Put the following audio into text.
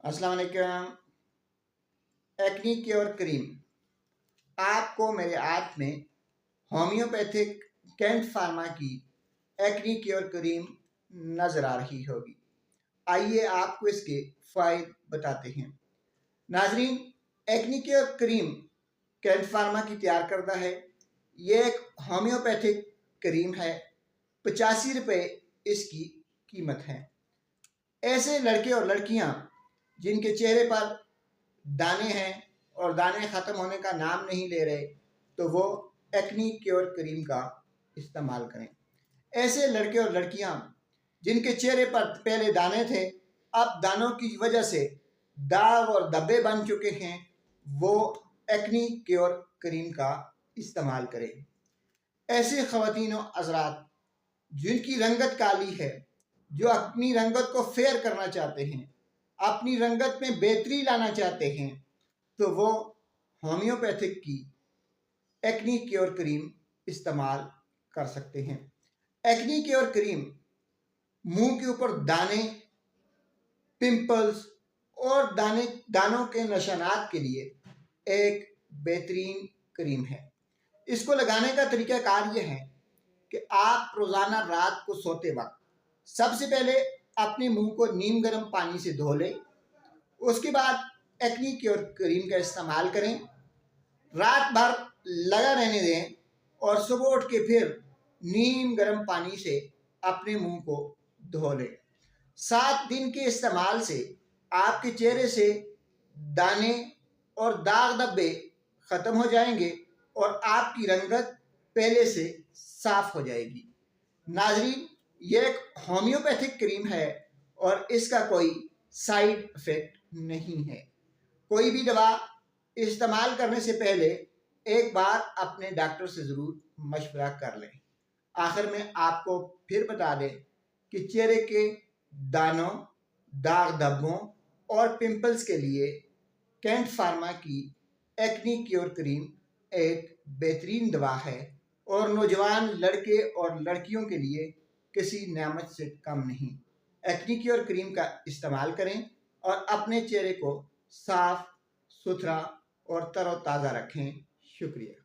अस्सलाम वालेकुम। Acne cure cream आपको मेरे हाथ में होम्योपैथिक कैंट फार्मा की एक्नी क्योर क्रीम नज़र आ रही होगी। आइए आपको इसके फ़ायदे बताते हैं। नाजरीन, एक्नी क्योर क्रीम कैंट फार्मा की तैयार करता है। ये एक होम्योपैथिक क्रीम है। 85 रुपये इसकी कीमत है। ऐसे लड़के और लड़कियां जिनके चेहरे पर दाने हैं और दाने ख़त्म होने का नाम नहीं ले रहे, तो वो एक्नी क्योर क्रीम का इस्तेमाल करें। ऐसे लड़के और लड़कियां जिनके चेहरे पर पहले दाने थे, अब दानों की वजह से दाग और धब्बे बन चुके हैं, वो एक्नी क्योर क्रीम का इस्तेमाल करें। ऐसे ख़वातीन और हज़रात जिनकी रंगत काली है, जो अपनी रंगत को फेयर करना चाहते हैं, अपनी रंगत में बेहतरी लाना चाहते हैं, तो वो होम्योपैथिक की एक्नी क्योर क्रीम इस्तेमाल कर सकते हैं। एक्नी क्योर क्रीम मुंह के ऊपर दाने, पिंपल्स और दानों के निशानात के लिए एक बेहतरीन क्रीम है। इसको लगाने का तरीक़ाकार यह है कि आप रोज़ाना रात को सोते वक्त सबसे पहले अपने मुंह को नीम गर्म पानी से धो लें। उसके बाद एक्नी क्योर क्रीम का इस्तेमाल करें, रात भर लगा रहने दें और सुबह उठ के फिर नीम गर्म पानी से अपने मुंह को धो लें। 7 दिन के इस्तेमाल से आपके चेहरे से दाने और दाग धब्बे ख़त्म हो जाएंगे और आपकी रंगत पहले से साफ हो जाएगी। नाजरीन, ये एक होम्योपैथिक क्रीम है और इसका कोई साइड इफ़ेक्ट नहीं है। कोई भी दवा इस्तेमाल करने से पहले एक बार अपने डॉक्टर से ज़रूर मशवरा कर लें। आखिर में आपको फिर बता दें कि चेहरे के दानों, दाग धब्बों और पिंपल्स के लिए कैंट फार्मा की एक्नी क्योर क्रीम एक बेहतरीन दवा है और नौजवान लड़के और लड़कियों के लिए किसी नेमत से कम नहीं। एक्नी क्योर क्रीम का इस्तेमाल करें और अपने चेहरे को साफ सुथरा और तरोताज़ा रखें। शुक्रिया।